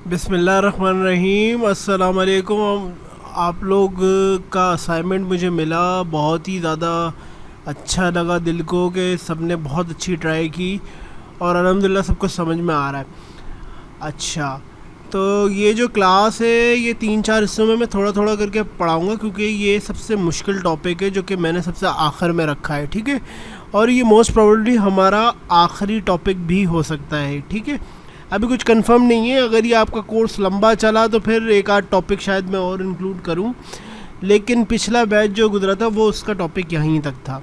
बिस्मिल्लाहिर्रहमानिर्रहीम। अस्सलाम वालेकुम। आप लोग का असाइनमेंट मुझे मिला, बहुत ही ज़्यादा अच्छा लगा दिल को कि सबने बहुत अच्छी ट्राई की और अल्हम्दुलिल्लाह सबको समझ में आ रहा है। अच्छा, तो ये जो क्लास है ये 3-4 हिस्सों में मैं थोड़ा थोड़ा करके पढ़ाऊँगा, क्योंकि ये सबसे मुश्किल टॉपिक है जो कि मैंने सबसे आखिर में रखा है। ठीक है, और ये मोस्ट प्रोबेबली हमारा आखिरी टॉपिक भी हो सकता है। ठीक है, अभी कुछ कंफर्म नहीं है। अगर ये आपका कोर्स लंबा चला तो फिर एक आध टॉपिक शायद मैं और इंक्लूड करूं, लेकिन पिछला बैच जो गुजरा था वो उसका टॉपिक यहीं तक था।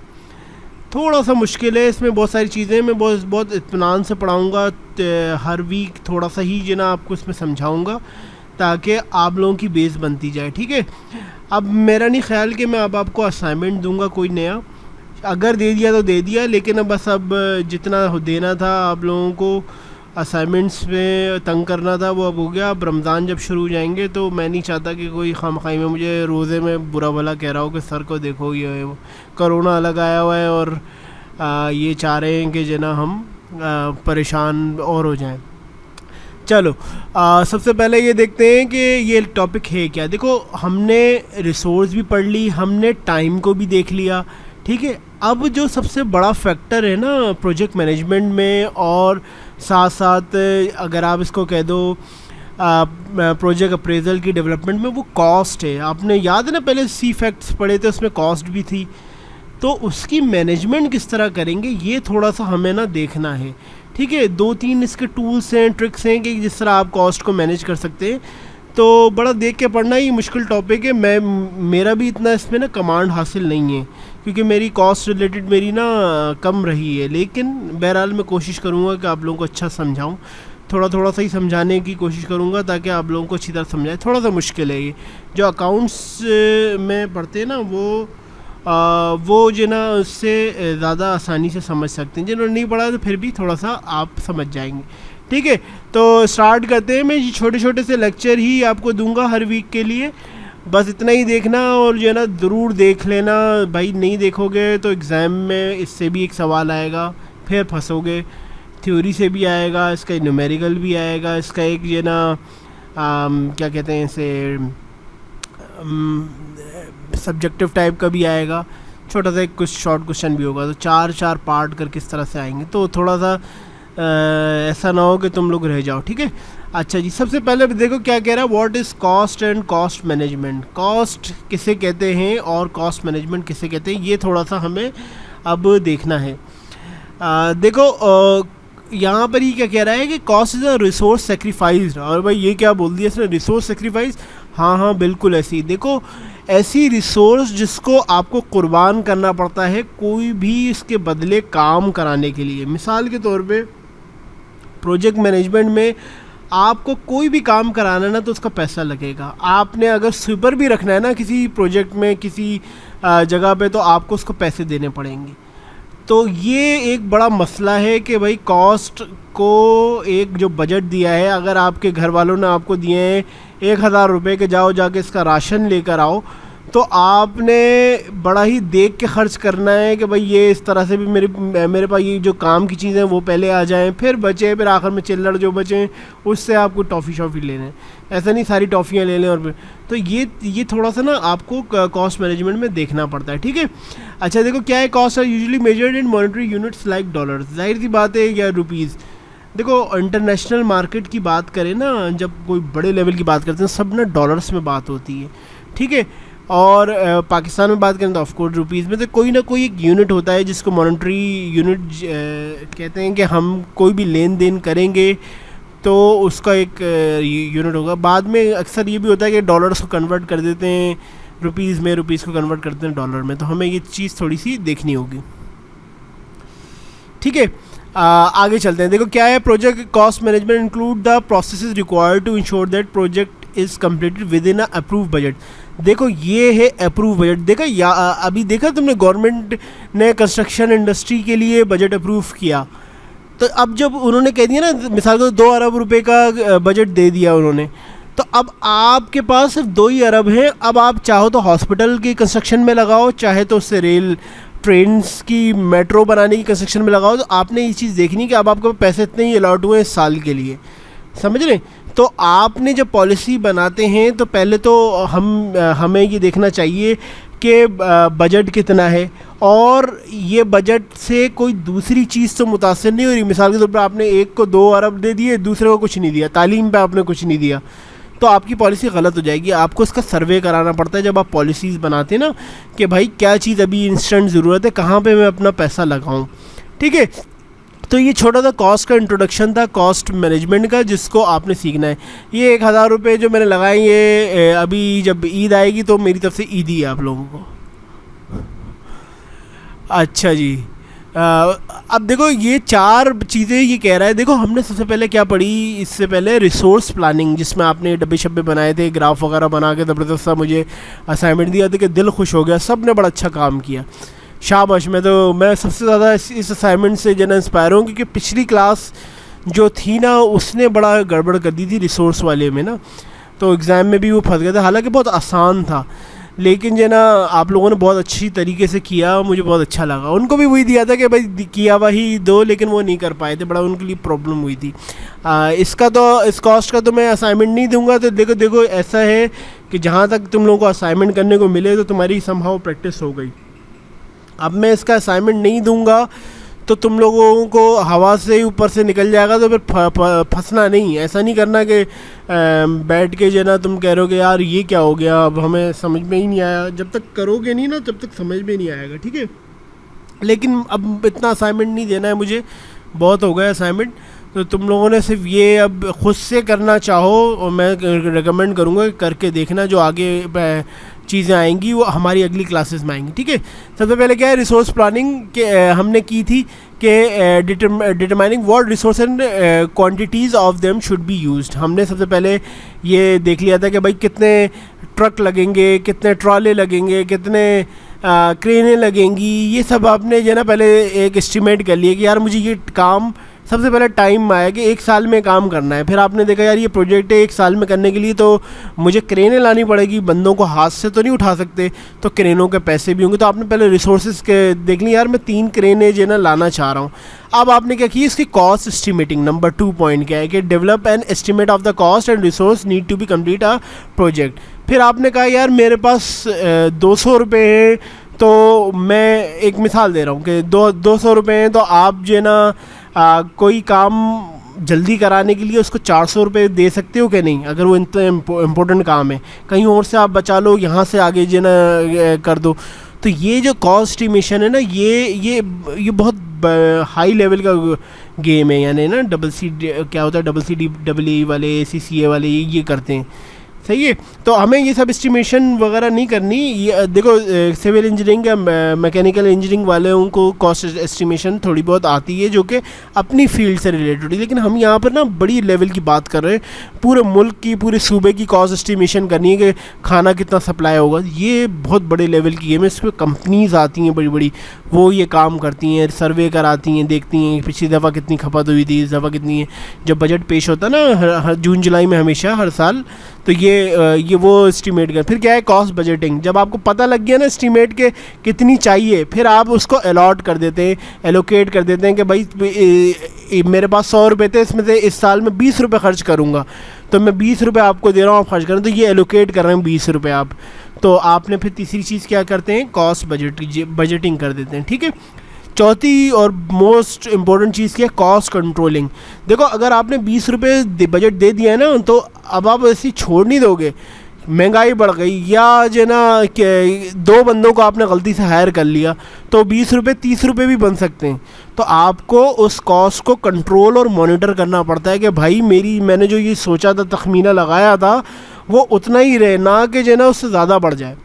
थोड़ा सा मुश्किल है, इसमें बहुत सारी चीज़ें मैं बहुत बहुत इत्मीनान से पढ़ाऊँगा। हर वीक थोड़ा सा ही जो ना आपको इसमें समझाऊँगा ताकि आप लोगों की बेस बनती जाए। ठीक है, अब मेरा नहीं ख्याल कि मैं अब आपको असाइनमेंट दूंगा कोई नया, अगर दे दिया तो दे दिया, लेकिन अब जितना देना था आप लोगों को असाइनमेंट्स में तंग करना था वो अब हो गया। अब रमज़ान जब शुरू हो जाएंगे तो मैं नहीं चाहता कि कोई खामखाई में मुझे रोज़े में बुरा भला कह रहा हो कि सर को देखो ये कोरोना अलग आया हुआ है और ये चाह रहे हैं कि जना हम परेशान और हो जाएं। चलो, सबसे पहले ये देखते हैं कि ये टॉपिक है क्या। देखो, हमने रिसोर्स भी पढ़ ली, हमने टाइम को भी देख लिया। ठीक है, अब जो सबसे बड़ा फैक्टर है ना प्रोजेक्ट मैनेजमेंट में, और साथ साथ अगर आप इसको कह दो प्रोजेक्ट अप्रेजल की डेवलपमेंट में, वो कॉस्ट है। आपने याद है ना पहले सी फैक्ट्स पढ़े थे, उसमें कॉस्ट भी थी, तो उसकी मैनेजमेंट किस तरह करेंगे ये थोड़ा सा हमें ना देखना है। ठीक है, 2-3 इसके टूल्स हैं, ट्रिक्स हैं कि जिस तरह आप कॉस्ट को मैनेज कर सकते हैं। तो बड़ा देख के पढ़ना, ये मुश्किल टॉपिक है। मेरा भी इतना इसमें ना कमांड हासिल नहीं है, क्योंकि मेरी कॉस्ट रिलेटेड मेरी ना कम रही है, लेकिन बहरहाल मैं कोशिश करूँगा कि आप लोगों को अच्छा समझाऊँ। थोड़ा थोड़ा सा ही समझाने की कोशिश करूँगा ताकि आप लोगों को अच्छी तरह समझाए। थोड़ा सा मुश्किल है ये, जो अकाउंट्स में पढ़ते हैं ना वो जो ना उससे ज़्यादा आसानी से समझ सकते हैं। जिन्होंने नहीं पढ़ा तो फिर भी थोड़ा सा आप समझ जाएंगे। ठीक है, तो स्टार्ट करते हैं। मैं ये छोटे छोटे से लेक्चर ही आपको दूंगा हर वीक के लिए, बस इतना ही देखना और जो है ना ज़रूर देख लेना। भाई नहीं देखोगे तो एग्ज़ाम में इससे भी एक सवाल आएगा, फिर फंसोगे। थ्योरी से भी आएगा, इसका न्यूमेरिकल भी आएगा, इसका एक जो ना क्या कहते हैं इसे सब्जेक्टिव टाइप का भी आएगा, छोटा सा एक कुछ शॉर्ट क्वेश्चन भी होगा। तो 4-4 पार्ट कर किस तरह से आएंगे, तो थोड़ा सा ऐसा ना हो कि तुम लोग रह जाओ। ठीक है, अच्छा जी, सबसे पहले देखो क्या कह रहा है, what is cost and cost management. Cost किसे कहते हैं और कॉस्ट मैनेजमेंट किसे कहते हैं, ये थोड़ा सा हमें अब देखना है। देखो यहाँ पर ही क्या कह रहा है कि cost is a resource sacrifice. और भाई ये क्या बोल दिया इसने, रिसोर्स सेक्रीफाइस। हाँ हाँ बिल्कुल ऐसी। देखो, ऐसी रिसोर्स जिसको आपको कुर्बान करना पड़ता है कोई भी इसके बदले काम कराने के लिए। मिसाल के तौर पे प्रोजेक्ट मैनेजमेंट में आपको कोई भी काम कराना है ना तो उसका पैसा लगेगा। आपने अगर स्वीपर भी रखना है ना किसी प्रोजेक्ट में किसी जगह पे, तो आपको उसको पैसे देने पड़ेंगे। तो ये एक बड़ा मसला है कि भाई कॉस्ट को एक जो बजट दिया है, अगर आपके घर वालों ने आपको दिए हैं 1000 रुपये के जाओ जाके इसका राशन लेकर आओ, तो आपने बड़ा ही देख के खर्च करना है कि भाई ये इस तरह से भी मेरे पास ये जो काम की चीज़ें वो पहले आ जाएं, फिर बचे, फिर आखिर में चिल्लड़ जो बचे उससे आपको टॉफ़ी शॉफ़ी ले लें। ऐसा नहीं सारी टॉफ़ियाँ ले लें और फिर तो ये थोड़ा सा ना आपको कॉस्ट मैनेजमेंट में देखना पड़ता है। ठीक है, अच्छा देखो क्या है, cost are usually measured in monetary units like dollars. जाहिर सी बात है, या रुपीज़। देखो इंटरनेशनल मार्केट की बात करें ना, जब कोई बड़े लेवल की बात करते हैं सब ना डॉलर्स में बात होती है। ठीक है, और पाकिस्तान में बात करें तो ऑफकोर्स रुपीज़ में। तो कोई ना कोई एक यूनिट होता है जिसको मॉनेटरी यूनिट कहते हैं, कि हम कोई भी लेन देन करेंगे तो उसका एक यूनिट होगा। बाद में अक्सर ये भी होता है कि डॉलर्स को कन्वर्ट कर देते हैं रुपीज़ में, रुपीज़ को कन्वर्ट करते हैं डॉलर में। तो हमें ये चीज़ थोड़ी सी देखनी होगी। ठीक है, आगे चलते हैं। देखो क्या है, project cost management include the processes required to insure that project is completed within a approve budget. देखो ये है अप्रूव बजट। देखा या अभी देखा तुमने, गवर्नमेंट ने कंस्ट्रक्शन इंडस्ट्री के लिए बजट अप्रूव किया, तो अब जब उन्होंने कह दिया ना, मिसाल को 2 अरब रुपए का बजट दे दिया उन्होंने, तो अब आपके पास सिर्फ 2 ही अरब हैं। अब आप चाहो तो हॉस्पिटल की कंस्ट्रक्शन में लगाओ, चाहे तो उससे रेल ट्रेन्स की मेट्रो बनाने की कंस्ट्रक्शन में लगाओ। तो आपने ये चीज़ देखनी कि अब आपके पैसे इतने ही अलॉट हुए हैं इस साल के लिए। समझ रहे? तो आपने जब पॉलिसी बनाते हैं तो पहले तो हमें ये देखना चाहिए कि बजट कितना है, और ये बजट से कोई दूसरी चीज़ तो मुतासिर नहीं हो रही। मिसाल के तौर पर आपने एक को 2 अरब दे दिए, दूसरे को कुछ नहीं दिया, तालीम पे आपने कुछ नहीं दिया, तो आपकी पॉलिसी गलत हो जाएगी। आपको इसका सर्वे कराना पड़ता है जब आप पॉलिसीज़ बनाते हैं ना, कि भाई क्या चीज़ अभी इंस्टेंट ज़रूरत है, कहाँ पे मैं अपना पैसा लगाऊं। ठीक है, तो ये छोटा सा कॉस्ट का इंट्रोडक्शन था, कॉस्ट मैनेजमेंट का, जिसको आपने सीखना है। ये 1000 रुपये जो मैंने लगाए, ये अभी जब ईद आएगी तो मेरी तरफ से ईद ही है आप लोगों को। अच्छा जी, अब देखो ये 4 चीज़ें ये कह रहा है। देखो हमने सबसे पहले क्या पढ़ी इससे पहले, रिसोर्स प्लानिंग, जिसमें आपने डब्बे शब्बे बनाए थे, ग्राफ वगैरह बना के ज़बरदस्त सा मुझे असाइनमेंट दिया था कि दिल खुश हो गया, सब ने बड़ा अच्छा काम किया, शाबाश। मैं सबसे ज़्यादा इस असाइनमेंट से जो है इंस्पायर हूँ, क्योंकि पिछली क्लास जो थी ना उसने बड़ा गड़बड़ कर दी थी रिसोर्स वाले में ना, तो एग्ज़ाम में भी वो फंस गया था। हालांकि बहुत आसान था, लेकिन जो ना आप लोगों ने बहुत अच्छी तरीके से किया, मुझे बहुत अच्छा लगा। उनको भी वही दिया था कि भाई किया वही दो, लेकिन वो नहीं कर पाए थे, बड़ा उनके लिए प्रॉब्लम हुई थी। इसका तो इस कॉस्ट का तो मैं असाइनमेंट नहीं दूंगा। तो देखो ऐसा है कि जहाँ तक तुम लोगों को असाइनमेंट करने को मिले तो तुम्हारी समहाउ प्रैक्टिस हो गई। अब मैं इसका असाइनमेंट नहीं दूंगा तो तुम लोगों को हवा से ऊपर से निकल जाएगा, तो फिर फंसना नहीं। ऐसा नहीं करना कि बैठ के जो ना तुम कह रहे हो कि यार ये क्या हो गया, अब हमें समझ में ही नहीं आया। जब तक करोगे नहीं ना तब तक समझ में नहीं आएगा, ठीक है। लेकिन अब इतना असाइनमेंट नहीं देना है मुझे, बहुत हो गया असाइनमेंट। तो तुम लोगों ने सिर्फ ये अब ख़ुद से करना चाहो, और मैं रेकमेंड करूँगा करके देखना, जो आगे चीज़ें आएंगी वो हमारी अगली क्लासेस में आएंगी, ठीक है। सबसे पहले क्या है, रिसोर्स प्लानिंग के हमने की थी कि determining what resource and quantities of them should be used. हमने सबसे पहले ये देख लिया था कि भाई कितने ट्रक लगेंगे, कितने ट्रॉले लगेंगे, कितने क्रेनें लगेंगी, ये सब आपने जो है ना पहले एक एस्टिमेट कर लिया कि यार मुझे ये काम सबसे पहले टाइम आया कि 1 साल में काम करना है। फिर आपने देखा यार ये प्रोजेक्ट है 1 साल में करने के लिए, तो मुझे क्रेनें लानी पड़ेगी, बंदों को हाथ से तो नहीं उठा सकते, तो क्रेनों के पैसे भी होंगे। तो आपने पहले रिसोर्सेज के देख ली, यार मैं 3 क्रेनें जो है ना लाना चाह रहा हूँ। अब आपने क्या किया, इसकी कॉस्ट एस्टिमेटिंग। नंबर 2 पॉइंट क्या है कि develop an estimate of the cost and resource need to be complete a project. फिर आपने कहा यार मेरे पास 200 रुपये हैं, तो मैं एक मिसाल दे रहा हूँ कि 200 रुपये हैं, तो आप जो है ना कोई काम जल्दी कराने के लिए उसको 400 रुपये दे सकते हो कि नहीं, अगर वो इतना इम्पोर्टेंट काम है। कहीं और से आप बचा लो, यहाँ से आगे जो ना कर दो। तो ये जो कॉस्ट एस्टिमेशन है ना, ये बहुत हाई लेवल का गेम है। यानी ना क्या होता है, CCA वाले, CCA वाले ये करते हैं, सही है। तो हमें ये सब एस्टिमेशन वगैरह नहीं करनी। ये देखो सिविल इंजीनियरिंग या मैकेनिकल इंजीनियरिंग वालों को कॉस्ट एस्टिमेशन थोड़ी बहुत आती है, जो कि अपनी फील्ड से रिलेटेड है। लेकिन हम यहाँ पर ना बड़ी लेवल की बात कर रहे हैं, पूरे मुल्क की, पूरे सूबे की कॉस्ट एस्टिमेशन करनी है कि खाना कितना सप्लाई होगा। ये बहुत बड़े लेवल की गेम है। इस पर कंपनीज़ आती हैं बड़ी बड़ी, वो ये काम करती हैं, सर्वे कराती हैं, देखती हैं पिछली दफ़ा कितनी खपत हुई थी, इस दफ़ा कितनी है। जब बजट पेश होता है ना हर जून जुलाई में हमेशा हर साल, तो ये वो एस्टिमेट कर। फिर क्या है, कॉस्ट बजटिंग। जब आपको पता लग गया ना एस्टिमेट के कितनी चाहिए, फिर आप उसको अलॉट कर देते हैं, एलोकेट कर देते हैं कि भाई मेरे पास 100 रुपये थे, इसमें से इस साल में 20 रुपये खर्च करूँगा, तो मैं 20 रुपये आपको दे रहा हूँ, आप खर्च करें। तो ये एलोकेट कर रहे हैं 20 रुपये आप। तो आपने फिर तीसरी चीज़ क्या करते हैं, कॉस्ट बजटिंग कर देते हैं, ठीक है। चौथी और मोस्ट इम्पॉर्टेंट चीज़ क्या है, कॉस्ट कंट्रोलिंग। देखो अगर आपने 20 रुपये बजट दे दिया है ना, तो अब आप ऐसी छोड़ नहीं दोगे। महंगाई बढ़ गई, या जो ना 2 बंदों को आपने गलती से हायर कर लिया, तो 20 रुपये 30 रुपये भी बन सकते हैं। तो आपको उस कॉस्ट को कंट्रोल और मॉनिटर करना पड़ता है कि भाई मैंने जो ये सोचा था, तखमीना लगाया था, वो उतना ही रहे, ना कि जो ना उससे ज़्यादा बढ़ जाए।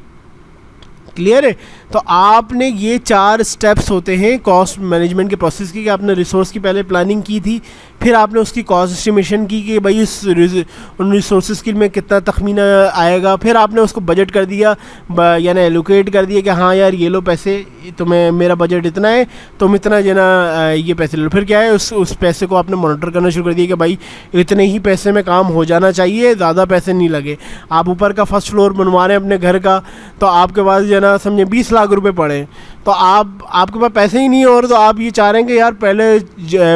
क्लियर है। तो आपने ये 4 स्टेप्स होते हैं कॉस्ट मैनेजमेंट के प्रोसेस की, कि आपने रिसोर्स की पहले प्लानिंग की थी, फिर आपने उसकी कॉस्ट एस्टिमेशन की कि भाई उन रिसोर्स के में कितना तखमीना आएगा, फिर आपने उसको बजट कर दिया, यानी एलोकेट कर दिया कि हाँ यार ये लो पैसे, तुम्हें मेरा बजट इतना है, तुम इतना जो ना ये पैसे ले लो। फिर क्या है, उस पैसे को आपने मॉनिटर करना शुरू कर दिया कि भाई इतने ही पैसे में काम हो जाना चाहिए, ज़्यादा पैसे नहीं लगे। आप ऊपर का फर्स्ट फ्लोर बनवा रहे हैं अपने घर का, तो आपके पास जो ना समझे 20 लाख रुपए पड़े हैं, तो आपके पास पैसे ही नहीं है, और तो आप ये चाह रहे हैं कि यार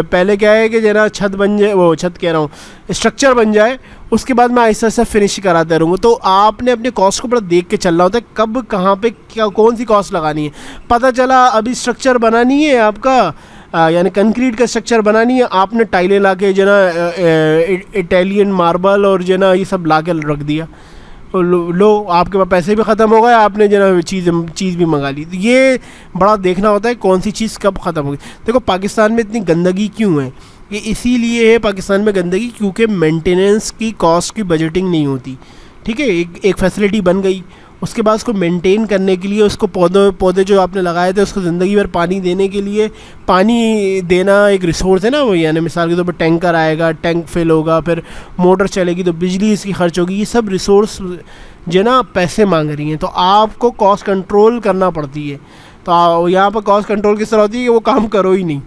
पहले क्या है कि जरा छत बन जाए, वो छत कह रहा हूँ, स्ट्रक्चर बन जाए, उसके बाद मैं ऐसा ऐसा फिनिश कराते रहूँगा। तो आपने अपने कॉस्ट को बड़ा देख के चलना होता है, कब कहाँ पे क्या कौन सी कॉस्ट लगानी है। पता चला अभी स्ट्रक्चर बना नहीं है आपका, यानी कंक्रीट का स्ट्रक्चर बना नहीं है, आपने टाइलें ला के जो ना इटालियन मार्बल और जो ना ये सब ला के रख दिया, लो आपके पास पैसे भी ख़त्म हो गए, आपने जो ना चीज़ भी मंगा ली। तो ये बड़ा देखना होता है कौन सी चीज़ कब ख़त्म होगी। देखो पाकिस्तान में इतनी गंदगी क्यों है, ये इसीलिए है पाकिस्तान में गंदगी, क्योंकि मेंटेनेंस की कॉस्ट की बजटिंग नहीं होती। ठीक है, एक फैसिलिटी बन गई, उसके बाद उसको मेंटेन करने के लिए, उसको पौधे जो आपने लगाए थे उसको ज़िंदगी भर पानी देने के लिए, पानी देना एक रिसोर्स है ना वो, यानी मिसाल के तौर पर टैंकर आएगा, टैंक फिल होगा, फिर मोटर चलेगी तो बिजली इसकी खर्च होगी, ये सब रिसोर्स जो ना पैसे मांग रही हैं, तो आपको कॉस्ट कंट्रोल करना पड़ती है। तो यहाँ पर कॉस्ट कंट्रोल किस तरह होती है कि वो काम करो ही नहीं,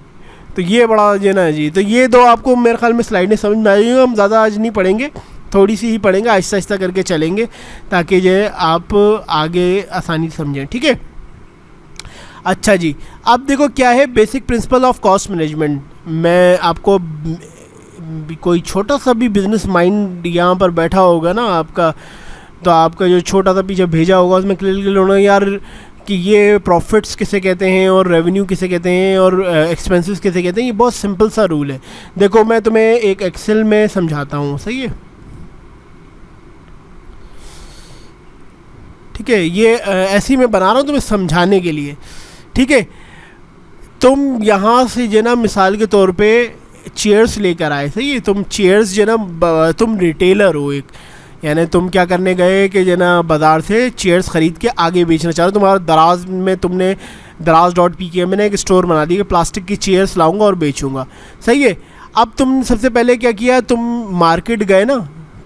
तो ये बड़ा जो ना जी। तो ये दो आपको मेरे ख्याल में स्लाइडें समझ में आएगी, हम ज़्यादा आज नहीं पढ़ेंगे, थोड़ी सी ही पढ़ेंगे, आहिस्ता आहिस्ता करके चलेंगे ताकि जो है आप आगे आसानी से समझें। ठीक है, अच्छा जी, अब देखो क्या है basic principle of cost management. मैं आपको कोई छोटा सा भी बिजनेस माइंड यहाँ पर बैठा होगा ना आपका, तो आपका जो छोटा सा पीछे भेजा होगा उसमें क्लियर होना यार कि ये प्रॉफिट्स किसे कहते हैं और रेवेन्यू किसे कहते हैं और एक्सपेंसेस किसे कहते हैं। ये बहुत सिंपल सा रूल है। देखो मैं तुम्हें एक एक्सेल में समझाता हूँ, सही है, ठीक है, ये ऐसे ही मैं बना रहा हूँ तुम्हें समझाने के लिए। ठीक है, तुम यहाँ से जो ना मिसाल के तौर पे चेयर्स लेकर आए, सही है, तुम चेयर्स जो ना, तुम रिटेलर हो एक, यानी तुम क्या करने गए कि जो ना बाज़ार से चेयर्स ख़रीद के आगे बेचना चाह रहे हो। तुम्हारा दराज में तुमने दराज.pk मैंने एक स्टोर बना दिया कि प्लास्टिक की चेयर्स लाऊंगा और बेचूंगा, सही है। अब तुम सबसे पहले क्या किया, तुम मार्केट गए ना,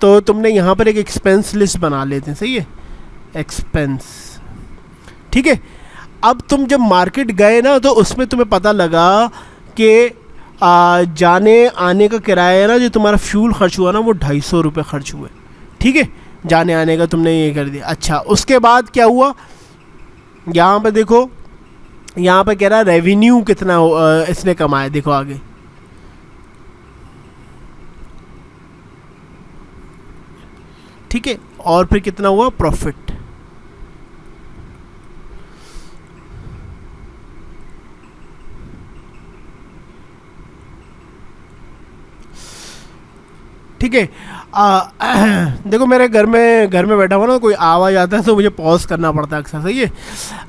तो तुमने यहाँ पर एक एक्सपेंस लिस्ट बना लेते हैं, सही है, एक्सपेंस, ठीक है। अब तुम जब मार्केट गए ना तो उसमें तुम्हें पता लगा कि जाने आने का किराया ना, जो तुम्हारा फ्यूल खर्च हुआ ना, वो 250 रुपये खर्च हुए, ठीक है, जाने आने का तुमने ये कर दिया। अच्छा, उसके बाद क्या हुआ, यहाँ पे देखो, यहाँ पे कह रहा है रेवेन्यू कितना इसने कमाया, देखो आगे, ठीक है, और फिर कितना हुआ प्रॉफिट। ठीक है, देखो मेरे घर में बैठा हुआ ना, कोई आवाज़ आता है तो मुझे पॉज करना पड़ता है अक्सर, सही है।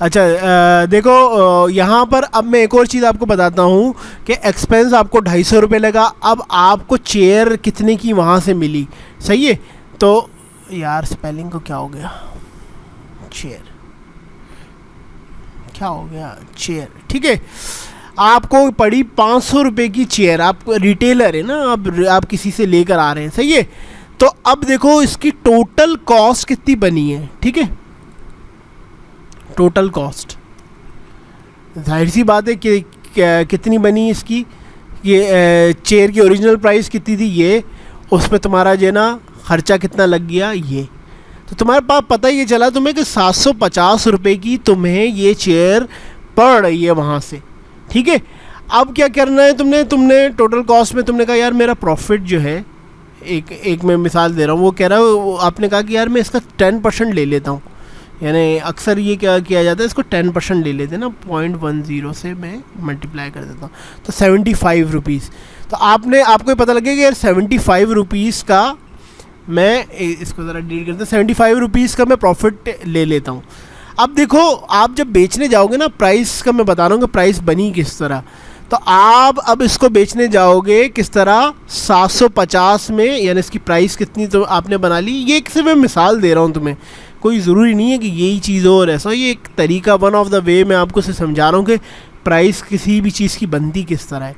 अच्छा, देखो यहाँ पर अब मैं एक और चीज़ आपको बताता हूँ कि एक्सपेंस आपको 250 रुपये लगा। अब आपको चेयर कितने की वहाँ से मिली, सही है। तो यार स्पेलिंग को क्या हो गया, चेयर क्या हो गया, चेयर, ठीक है, आपको पड़ी 500 रुपये की चेयर। आप रिटेलर है ना, आप किसी से लेकर आ रहे हैं, सही है। तो अब देखो इसकी टोटल कॉस्ट कितनी बनी है, ठीक है, टोटल कॉस्ट, जाहिर सी बात है कि कितनी बनी इसकी, ये चेयर की ओरिजिनल प्राइस कितनी थी ये, उसमें तुम्हारा जो ना खर्चा कितना लग गया ये, तो तुम्हारे पास पता ये चला तुम्हें कि 750 रुपये की तुम्हें ये चेयर पड़ रही है वहाँ से, ठीक है। अब क्या करना है, तुमने टोटल कॉस्ट में तुमने कहा यार मेरा प्रॉफिट जो है, एक मैं मिसाल दे रहा हूँ, वो कह रहा है, आपने कहा कि यार मैं इसका 10% ले लेता हूँ, यानी अक्सर ये क्या किया जाता है, इसको 10% ले लेते हैं ना, 0.10 से मैं मल्टीप्लाई कर देता हूँ, तो 75 रुपीज़। तो आपको पता लगेगा कि यार 75 रुपीज़ का मैं, इसको ज़रा डील करते हैं, 75 रुपीज़ का मैं प्रॉफिट ले लेता हूँ। अब देखो आप जब बेचने जाओगे ना, प्राइस का मैं बता रहा हूँ कि प्राइस बनी किस तरह, तो आप अब इसको बेचने जाओगे किस तरह, 750 में, यानी इसकी प्राइस कितनी तो आपने बना ली। ये एक सिर्फ मैं मिसाल दे रहा हूँ तुम्हें, कोई ज़रूरी नहीं है कि यही चीज़ हो और ऐसा, ये एक तरीका, वन ऑफ द वे मैं आपको से समझा रहा हूँ कि प्राइस किसी भी चीज़ की बनती किस तरह है।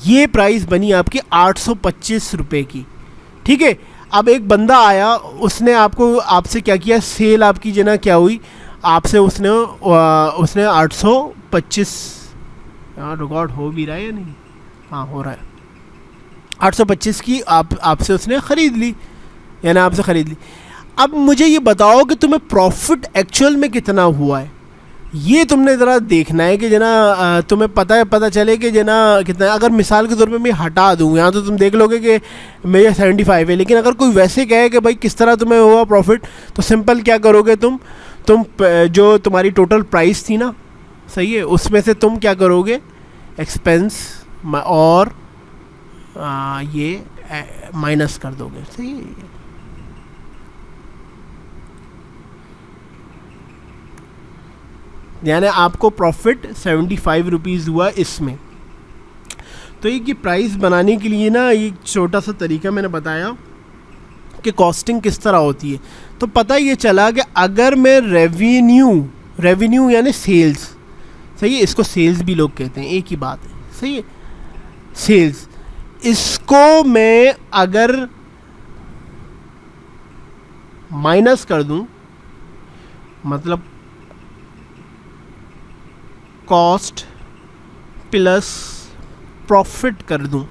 ये प्राइस बनी आपकी 825 रुपये की, ठीक है। अब एक बंदा आया, उसने आपसे क्या किया, सेल आपकी जना क्या हुई, आपसे उसने 825, यहाँ रिकॉर्ड हो भी रहा है या नहीं, हाँ हो रहा है, 825 की आपसे उसने ख़रीद ली, यानी आपसे ख़रीद ली। अब मुझे ये बताओ कि तुम्हें प्रॉफिट एक्चुअल में कितना हुआ है। ये तुमने ज़रा देखना है कि जना तुम्हें पता चले कि जना कितना। अगर मिसाल के तौर पे मैं हटा दूँ यहाँ, तो तुम देख लोगे कि मेरा 75 है, लेकिन अगर कोई वैसे कहे कि भाई किस तरह तुम्हें हुआ प्रॉफिट, तो सिंपल क्या करोगे तुम जो तुम्हारी टोटल प्राइस थी ना, सही है, उसमें से तुम क्या करोगे, एक्सपेंस और ये माइनस कर दोगे, सही है। यानी आपको प्रॉफिट 75 रुपीज़ हुआ इसमें। तो ये प्राइस बनाने के लिए ना एक छोटा सा तरीका मैंने बताया कि कॉस्टिंग किस तरह होती है। तो पता ये चला कि अगर मैं रेवेन्यू यानी सेल्स, सही है, इसको सेल्स भी लोग कहते हैं, एक ही बात है, सही है, सेल्स, इसको मैं अगर माइनस कर दूं, मतलब कॉस्ट प्लस प्रॉफिट कर दूं,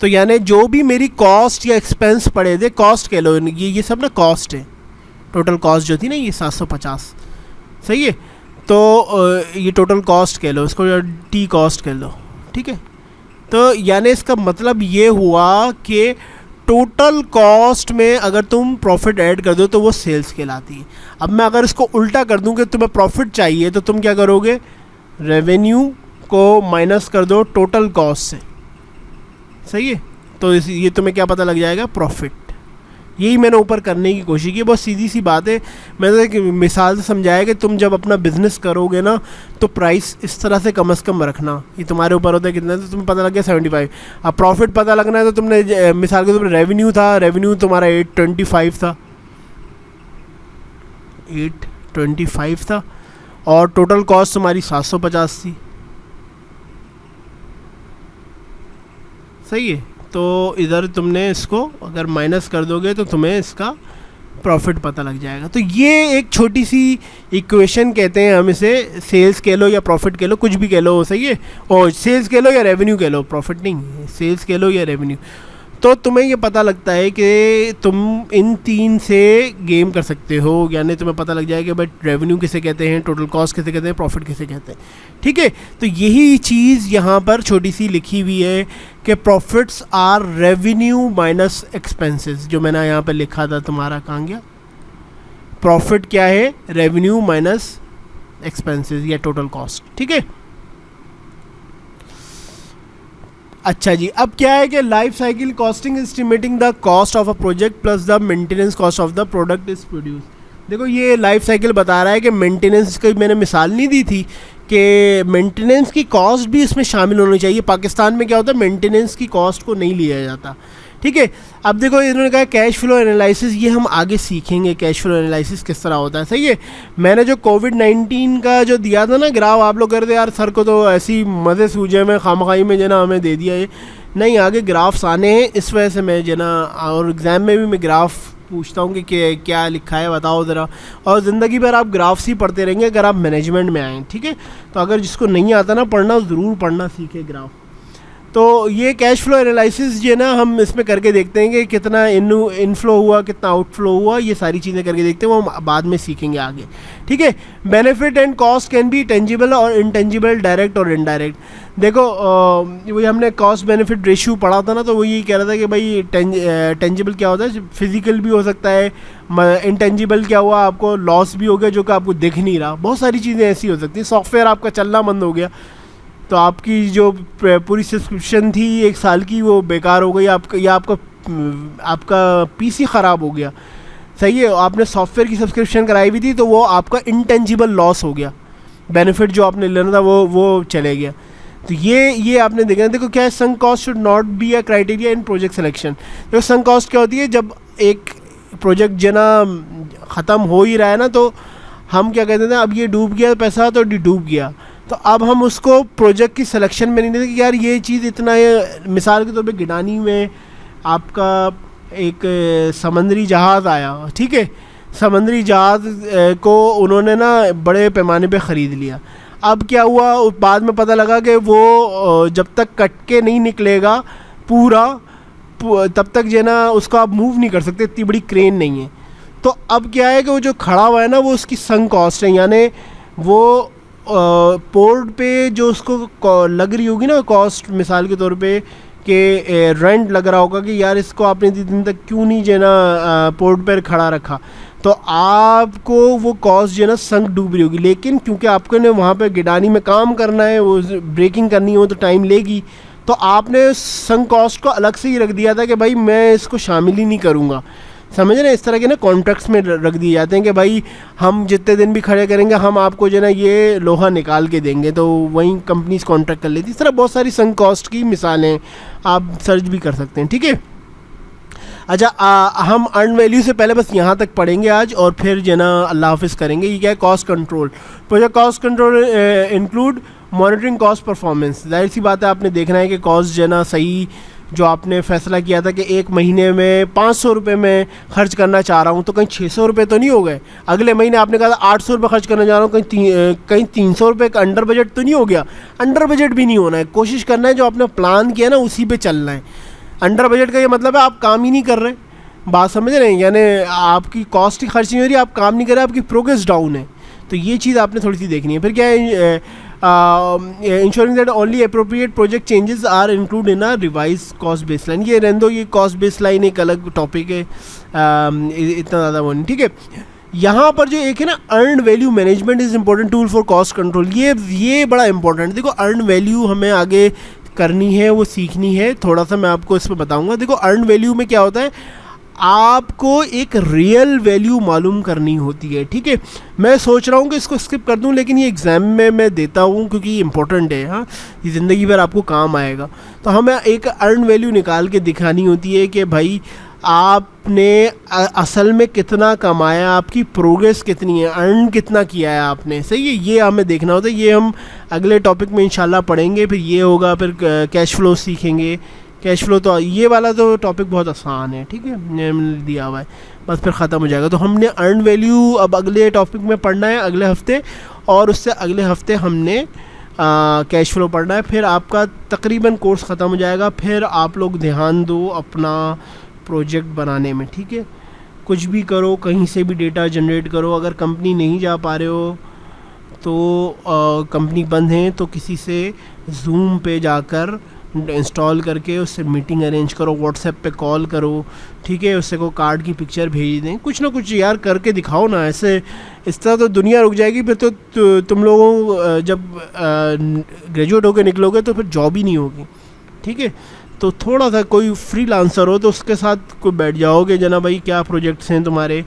तो यानी जो भी मेरी कॉस्ट या एक्सपेंस पड़े थे, कॉस्ट कह लो, ये सब ना कॉस्ट है, टोटल कॉस्ट जो थी ना ये 750, सही है, तो ये टोटल कॉस्ट कह लो, इसको टी कॉस्ट कह लो, ठीक है। तो यानी इसका मतलब ये हुआ कि टोटल कॉस्ट में अगर तुम प्रॉफिट ऐड कर दो तो वो सेल्स कहलाती है। अब मैं अगर इसको उल्टा कर दूं कि तुम्हें प्रॉफिट चाहिए, तो तुम क्या करोगे, रेवेन्यू को माइनस कर दो टोटल कॉस्ट से, सही है, तो ये तुम्हें क्या पता लग जाएगा, प्रॉफिट। यही मैंने ऊपर करने की कोशिश की, बहुत सीधी सी बात है। मैंने एक मिसाल से समझाया कि तुम जब अपना बिज़नेस करोगे ना, तो प्राइस इस तरह से कम से कम रखना, ये तुम्हारे ऊपर होता है कितना, तो तुम्हें पता लग गया 75। अब प्रॉफिट पता लगना है, तो तुमने मिसाल के तौर पर रेवेन्यू तुम्हारा 825 था, 825 था, और टोटल कॉस्ट तुम्हारी 750 थी, सही है। तो इधर तुमने इसको अगर माइनस कर दोगे तो तुम्हें इसका प्रॉफिट पता लग जाएगा। तो ये एक छोटी सी इक्वेशन कहते हैं हम इसे, सेल्स कह लो या प्रॉफिट कह लो, कुछ भी कह लो, सही है, और सेल्स कह लो या रेवेन्यू कह लो, प्रॉफिट नहीं, सेल्स कह लो या रेवेन्यू। तो तुम्हें ये पता लगता है कि तुम इन तीन से गेम कर सकते हो, यानी तुम्हें पता लग जाएगा भाई रेवेन्यू किसे कहते हैं, टोटल कॉस्ट किसे कहते हैं, प्रॉफिट किसे कहते हैं, ठीक है। तो यही चीज़ यहाँ पर छोटी सी लिखी हुई है कि profits are revenue minus expenses, जो मैंने यहाँ पर लिखा था, तुम्हारा कहाँ गया, प्रॉफिट क्या है, रेवेन्यू माइनस एक्सपेंसेस या टोटल कॉस्ट, ठीक है। अच्छा जी, अब क्या है कि life cycle costing estimating the cost of a project plus the maintenance cost of the product is produce. देखो ये लाइफ साइकिल बता रहा है कि मेंटेनेंस की मैंने मिसाल नहीं दी थी कि मेंटेनेंस की कॉस्ट भी इसमें शामिल होनी चाहिए। पाकिस्तान में क्या होता है, मेंटेनेंस की कॉस्ट को नहीं लिया जाता, ठीक है। अब देखो इन्होंने कहा कैश फ्लो एनालिसिस, ये हम आगे सीखेंगे कैश फ्लो एनालिसिस किस तरह होता है, सही है। मैंने जो कोविड-19 का जो दिया था ना ग्राफ, आप लोग करते यार सर को तो ऐसी मज़े सूझे में खामखाई में जो ना हमें दे दिया ये, नहीं, आगे ग्राफ्स आने हैं, इस वजह से मैं जो ना, और एग्ज़ाम में भी मैं ग्राफ पूछता हूँ कि क्या लिखा है बताओ ज़रा, और ज़िंदगी भर आप ग्राफ्स ही पढ़ते रहेंगे अगर आप मैनेजमेंट में आएँ, ठीक है। तो अगर जिसको नहीं आता ना पढ़ना, ज़रूर पढ़ना सीखे ग्राफ। तो ये कैश फ्लो एनालिसिस जो है ना, हम इसमें करके देखते हैं कि कितना इनफ्लो हुआ, कितना आउटफ्लो हुआ, ये सारी चीज़ें करके देखते हैं, वो हम बाद में सीखेंगे आगे, ठीक है। Benefit and cost can be tangible और इनटेंजिबल, डायरेक्ट और इनडायरेक्ट। देखो वही हमने कॉस्ट बेनिफिट रेशियो पढ़ा था ना, तो वो यही कह रहा था कि भाई टेंजिबल क्या होता है, फिजिकल भी हो सकता है, इनटेंजिबल क्या हुआ, आपको लॉस भी हो गया जो कि आपको दिख नहीं रहा, बहुत सारी चीज़ें ऐसी हो सकती हैं। सॉफ्टवेयर आपका चलना बंद हो गया, तो आपकी जो पूरी सब्सक्रिप्शन थी 1 साल की, वो बेकार हो गई, आपका पीसी ख़राब हो गया, सही है, आपने सॉफ्टवेयर की सब्सक्रिप्शन कराई हुई थी, तो वो आपका इंटेंजिबल लॉस हो गया, बेनिफिट जो आपने लेना था वो चले गया। तो ये आपने देखना। देखो क्या है, sunk cost should not be a criteria in project selection. देखो संक कॉस्ट क्या होती है, जब एक प्रोजेक्ट जना ख़त्म हो ही रहा है ना, तो हम क्या कहते हैं, अब ये डूब गया पैसा, तो डूब गया, तो अब हम उसको प्रोजेक्ट की सिलेक्शन में नहीं देते कि यार ये चीज़ इतना, मिसाल के तौर पे गिडानी में आपका एक समंदरी जहाज़ आया, ठीक है, समंदरी जहाज़ को उन्होंने ना बड़े पैमाने पे ख़रीद लिया। अब क्या हुआ, बाद में पता लगा कि वो जब तक कट के नहीं निकलेगा पूरा, तब तक जो है ना उसको आप मूव नहीं कर सकते, इतनी बड़ी क्रेन नहीं है। तो अब क्या है कि वो जो खड़ा हुआ है ना, वो उसकी संक कॉस्ट है, यानी वो पोर्ट पे जो उसको लग रही होगी ना कॉस्ट, मिसाल के तौर पे कि रेंट लग रहा होगा कि यार इसको आपने 3 दिन तक क्यों नहीं जो है ना पोर्ट पर खड़ा रखा, तो आपको वो कॉस्ट जो है ना संक डूब रही होगी। लेकिन क्योंकि आपको ने वहाँ पे गिडानी में काम करना है, वो ब्रेकिंग करनी हो तो टाइम लेगी, तो आपने संक कॉस्ट को अलग से ही रख दिया था कि भाई मैं इसको शामिल ही नहीं करूँगा। समझ रहे हैं, इस तरह के ना कॉन्ट्रैक्ट्स में रख दिए जाते हैं कि भाई हम जितने दिन भी खड़े करेंगे हम आपको जो है ना ये लोहा निकाल के देंगे, तो वहीं कंपनीज कॉन्ट्रैक्ट कर लेती। इस तरह बहुत सारी संक कॉस्ट की मिसालें आप सर्च भी कर सकते हैं, ठीक है। अच्छा, हम अर्न वैल्यू से पहले बस यहाँ तक पढ़ेंगे आज, और फिर जो है ना अल्लाह हाफिज़ करेंगे। ये क्या है, cost control. Project cost control include monitoring cost performance. जाहिर सी बात है आपने देखना है कि कॉस्ट जो है ना सही, जो आपने फैसला किया था कि एक महीने में 500 रुपये में खर्च करना चाह रहा हूँ, तो कहीं 600 रुपये तो नहीं हो गए। अगले महीने आपने कहा था 800 रुपये खर्च करना चाह रहा हूँ, कहीं 300 रुपये का अंडर बजट तो नहीं हो गया। अंडर बजट भी नहीं होना है, कोशिश करना है जो आपने प्लान किया ना उसी पे चलना है। अंडर बजट का ये मतलब है आप काम ही नहीं कर रहे, बात समझ रहे हैं, यानी आपकी कॉस्ट ही खर्च नहीं हो रही, आप काम नहीं कर रहे, आपकी प्रोग्रेस डाउन है। तो ये चीज़ आपने थोड़ी सी देखनी है। फिर क्या है, ensuring that only appropriate project changes are include in a revise cost baseline. ये रहने दो, ये कॉस्ट बेसलाइन एक अलग टॉपिक है, इतना ज़्यादा वो नहीं, ठीक है। यहाँ पर जो एक है ना earn value management is important tool for cost control, ये बड़ा इंपॉर्टेंट। देखो अर्न वैल्यू हमें आगे करनी है, वो सीखनी है, थोड़ा सा मैं आपको इस पर बताऊँगा। देखो अर्न वैल्यू में क्या होता है, आपको एक रियल वैल्यू मालूम करनी होती है, ठीक है। मैं सोच रहा हूँ कि इसको स्किप कर दूँ, लेकिन ये एग्ज़ाम में मैं देता हूँ क्योंकि ये इंपॉर्टेंट है, हाँ, ये ज़िंदगी भर आपको काम आएगा। तो हमें एक अर्न वैल्यू निकाल के दिखानी होती है कि भाई आपने असल में कितना कमाया, आपकी प्रोग्रेस कितनी है, अर्न कितना किया है आपने, सही है। ये हमें देखना होता है, ये हम अगले टॉपिक में इंशाल्लाह पढ़ेंगे। फिर ये होगा, फिर कैश फ्लो सीखेंगे। कैश फ्लो तो ये वाला तो टॉपिक बहुत आसान है, ठीक है, मैंने दिया हुआ है, बस फिर ख़त्म हो जाएगा। तो हमने अर्न वैल्यू अब अगले टॉपिक में पढ़ना है अगले हफ्ते, और उससे अगले हफ्ते हमने कैश फ्लो पढ़ना है। फिर आपका तकरीबन कोर्स ख़त्म हो जाएगा। फिर आप लोग ध्यान दो अपना प्रोजेक्ट बनाने में, ठीक है। कुछ भी करो, कहीं से भी डेटा जनरेट करो। अगर कंपनी नहीं जा पा रहे हो तो कंपनी बंद है तो किसी से जूम पे जाकर इंस्टॉल करके उससे मीटिंग अरेंज करो, व्हाट्सएप पे कॉल करो, ठीक है। उससे को कार्ड की पिक्चर भेज दें, कुछ ना कुछ यार करके दिखाओ ना। ऐसे इस तरह तो दुनिया रुक जाएगी। फिर तो तुम लोगों जब ग्रेजुएट होकर निकलोगे तो फिर जॉब ही नहीं होगी, ठीक है। तो थोड़ा सा कोई फ्रीलांसर हो तो उसके साथ कोई बैठ जाओगे, जना भाई क्या प्रोजेक्ट्स हैं तुम्हारे,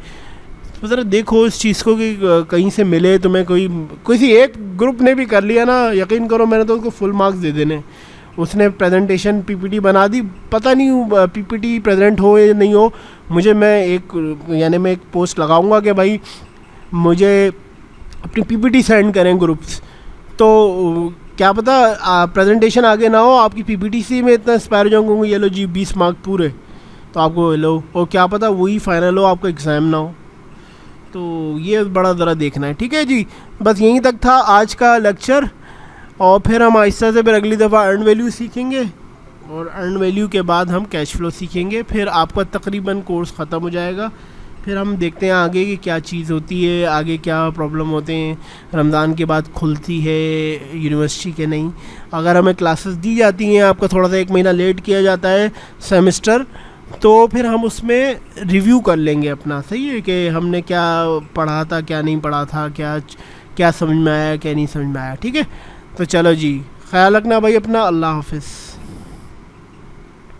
तो ज़रा देखो इस चीज़ को कि कहीं से मिले तुम्हें। किसी एक ग्रुप ने भी कर लिया ना, यकीन करो मैंने तो उसको फुल मार्क्स दे देने। उसने प्रेजेंटेशन पीपीटी बना दी, पता नहीं पीपीटी प्रेजेंट हो या नहीं हो मुझे, मैं एक पोस्ट लगाऊंगा कि भाई मुझे अपनी पीपीटी सेंड करें ग्रुप्स, तो क्या पता प्रेजेंटेशन आगे ना हो, आपकी पीपीटी से मैं इतना इंस्पायर हो जाऊँगा, ये लो जी 20 मार्क पूरे, तो आपको लो, और क्या पता वही फाइनल हो, आपका एग्ज़ाम ना हो। तो ये बड़ा ज़रा देखना है, ठीक है जी। बस यहीं तक था आज का लेक्चर, और फिर हम आहिस्ता से फिर अगली दफ़ा अर्न वैल्यू सीखेंगे, और अर्न वैल्यू के बाद हम कैश फ्लो सीखेंगे। फिर आपका तकरीबन कोर्स ख़त्म हो जाएगा। फिर हम देखते हैं आगे की क्या चीज़ होती है, आगे क्या प्रॉब्लम होते हैं। रमज़ान के बाद खुलती है यूनिवर्सिटी के नहीं, अगर हमें क्लासेस दी जाती हैं, आपका थोड़ा सा 1 महीना लेट किया जाता है सेमेस्टर, तो फिर हम उसमें रिव्यू कर लेंगे अपना, सही है, कि हमने क्या पढ़ा था, क्या नहीं पढ़ा था, क्या समझ में आया, क्या नहीं समझ में आया, ठीक है। तो चलो जी, ख्याल रखना भाई अपना, अल्लाह हाफिज़।